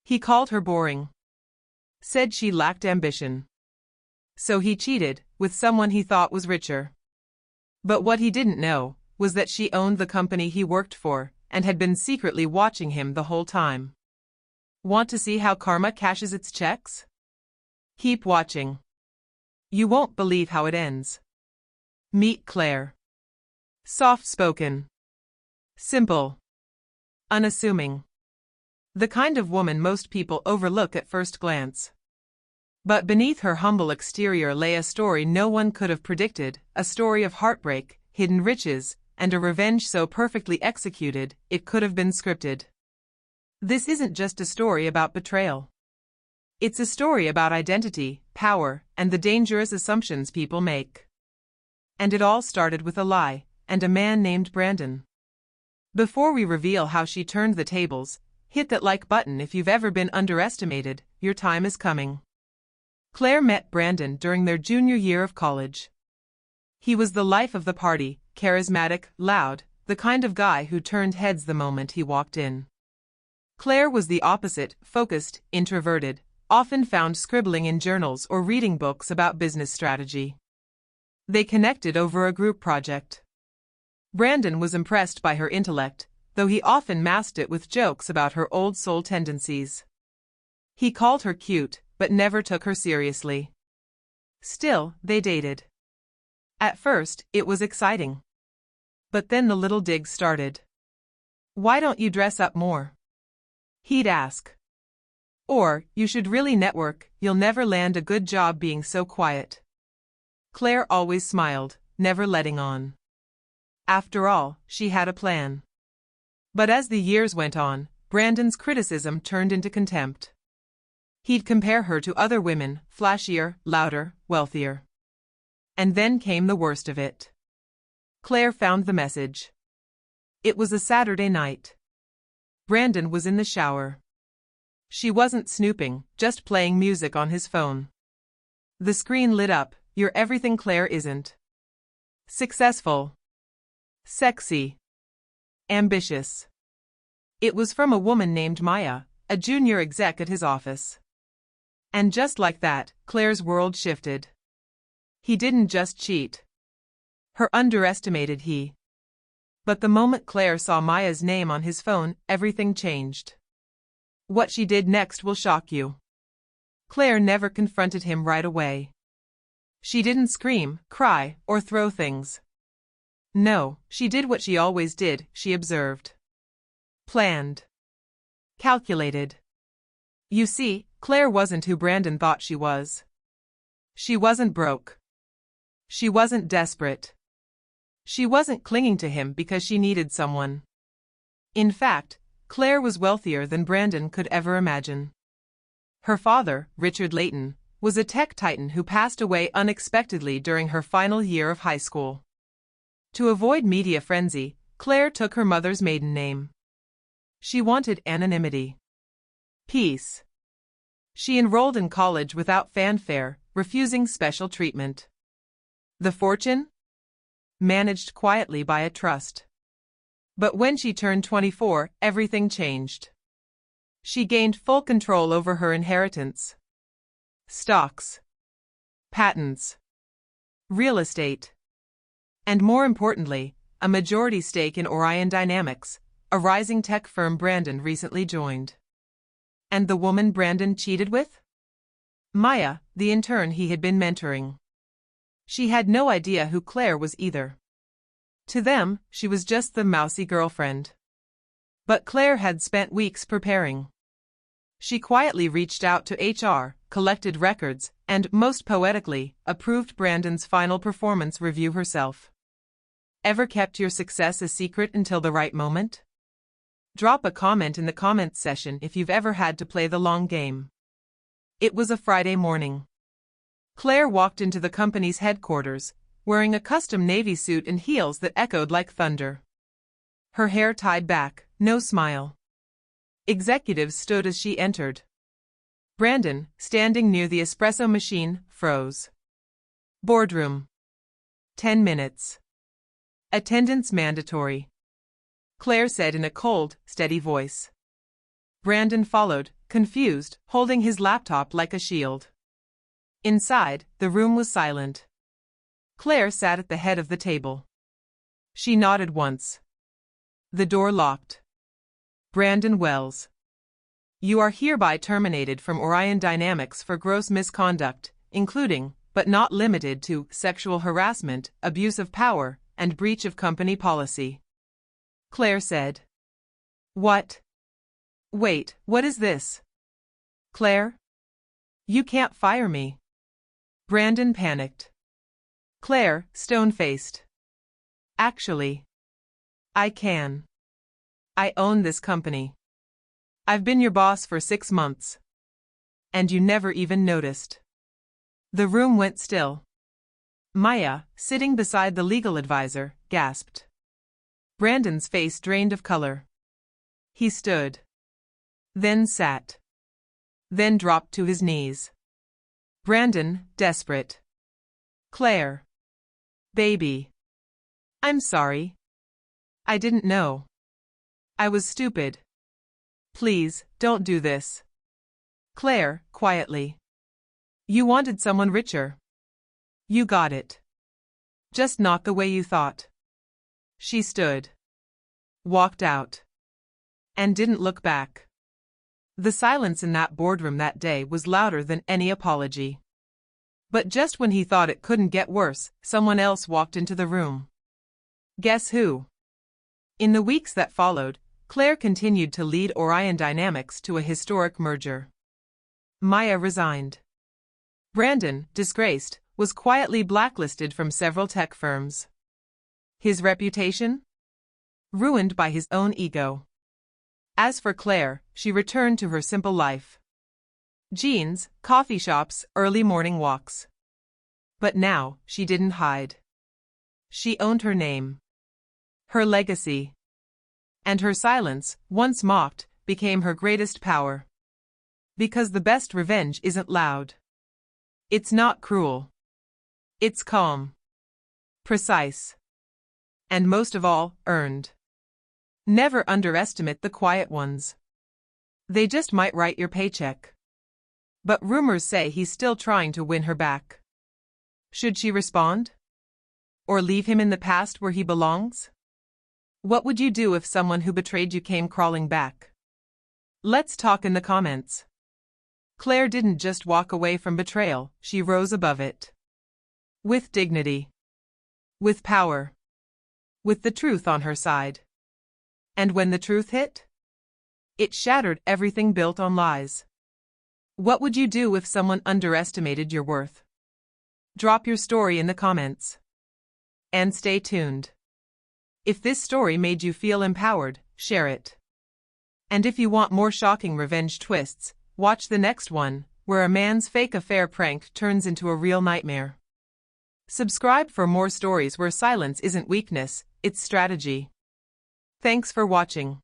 He called her boring. Said she lacked ambition. So he cheated with someone he thought was richer. But what he didn't know was that she owned the company he worked for and had been secretly watching him the whole time. Want to see how karma cashes its checks? Keep watching. You won't believe how it ends. Meet Claire. Soft-spoken. Simple. Unassuming. The kind of woman most people overlook at first glance. But beneath her humble exterior lay a story no one could have predicted, a story of heartbreak, hidden riches, and a revenge so perfectly executed, it could have been scripted. This isn't just a story about betrayal. It's a story about identity, power, and the dangerous assumptions people make. And it all started with a lie, and a man named Brandon. Before we reveal how she turned the tables, hit that like button if you've ever been underestimated, your time is coming. Claire met Brandon during their junior year of college. He was the life of the party, charismatic, loud, the kind of guy who turned heads the moment he walked in. Claire was the opposite, focused, introverted, often found scribbling in journals or reading books about business strategy. They connected over a group project. Brandon was impressed by her intellect, though he often masked it with jokes about her old soul tendencies. He called her cute, but never took her seriously. Still, they dated. At first, it was exciting. But then the little digs started. "Why don't you dress up more?" he'd ask. Or, "You should really network, you'll never land a good job being so quiet." Claire always smiled, never letting on. After all, she had a plan. But as the years went on, Brandon's criticism turned into contempt. He'd compare her to other women, flashier, louder, wealthier. And then came the worst of it. Claire found the message. It was a Saturday night. Brandon was in the shower. She wasn't snooping, just playing music on his phone. The screen lit up. "You're everything Claire isn't. Successful. Sexy. Ambitious." It was from a woman named Maya, a junior exec at his office. And just like that, Claire's world shifted. He didn't just cheat. Her underestimated he. But the moment Claire saw Maya's name on his phone, everything changed. What she did next will shock you. Claire never confronted him right away. She didn't scream, cry, or throw things. No, she did what she always did, she observed. Planned. Calculated. You see, Claire wasn't who Brandon thought she was. She wasn't broke. She wasn't desperate. She wasn't clinging to him because she needed someone. In fact, Claire was wealthier than Brandon could ever imagine. Her father, Richard Layton, was a tech titan who passed away unexpectedly during her final year of high school. To avoid media frenzy, Claire took her mother's maiden name. She wanted anonymity. Peace. She enrolled in college without fanfare, refusing special treatment. The fortune? Managed quietly by a trust. But when she turned 24, everything changed. She gained full control over her inheritance. Stocks. Patents. Real estate. And more importantly, a majority stake in Orion Dynamics, a rising tech firm Brandon recently joined. And the woman Brandon cheated with? Maya, the intern he had been mentoring. She had no idea who Claire was either. To them, she was just the mousy girlfriend. But Claire had spent weeks preparing. She quietly reached out to HR, collected records, and, most poetically, approved Brandon's final performance review herself. Ever kept your success a secret until the right moment? Drop a comment in the comments section if you've ever had to play the long game. It was a Friday morning. Claire walked into the company's headquarters, wearing a custom navy suit and heels that echoed like thunder. Her hair tied back, no smile. Executives stood as she entered. Brandon, standing near the espresso machine, froze. Boardroom. 10 minutes. Attendance mandatory. Claire said in a cold, steady voice. Brandon followed, confused, holding his laptop like a shield. Inside, the room was silent. Claire sat at the head of the table. She nodded once. The door locked. Brandon Wells. You are hereby terminated from Orion Dynamics for gross misconduct, including, but not limited to, sexual harassment, abuse of power, and breach of company policy. Claire said. What? Wait, what is this? Claire? You can't fire me. Brandon panicked. Claire, stone-faced. Actually, I can. I own this company. I've been your boss for 6 months. And you never even noticed. The room went still. Maya, sitting beside the legal advisor, gasped. Brandon's face drained of color. He stood. Then sat. Then dropped to his knees. Brandon, desperate. Claire. Baby. I'm sorry. I didn't know. I was stupid. Please, don't do this. Claire, quietly. You wanted someone richer. You got it. Just not the way you thought. She stood. Walked out. And didn't look back. The silence in that boardroom that day was louder than any apology. But just when he thought it couldn't get worse, someone else walked into the room. Guess who? In the weeks that followed, Claire continued to lead Orion Dynamics to a historic merger. Maya resigned. Brandon, disgraced, was quietly blacklisted from several tech firms. His reputation? Ruined by his own ego. As for Claire, she returned to her simple life. Jeans, coffee shops, early morning walks. But now, she didn't hide. She owned her name. Her legacy. And her silence, once mocked, became her greatest power. Because the best revenge isn't loud. It's not cruel. It's calm. Precise. And most of all, earned. Never underestimate the quiet ones. They just might write your paycheck. But rumors say he's still trying to win her back. Should she respond? Or leave him in the past where he belongs? What would you do if someone who betrayed you came crawling back? Let's talk in the comments. Claire didn't just walk away from betrayal, she rose above it. With dignity. With power. With the truth on her side. And when the truth hit? It shattered everything built on lies. What would you do if someone underestimated your worth? Drop your story in the comments. And stay tuned. If this story made you feel empowered, share it. And if you want more shocking revenge twists, watch the next one, where a man's fake affair prank turns into a real nightmare. Subscribe for more stories where silence isn't weakness, it's strategy. Thanks for watching.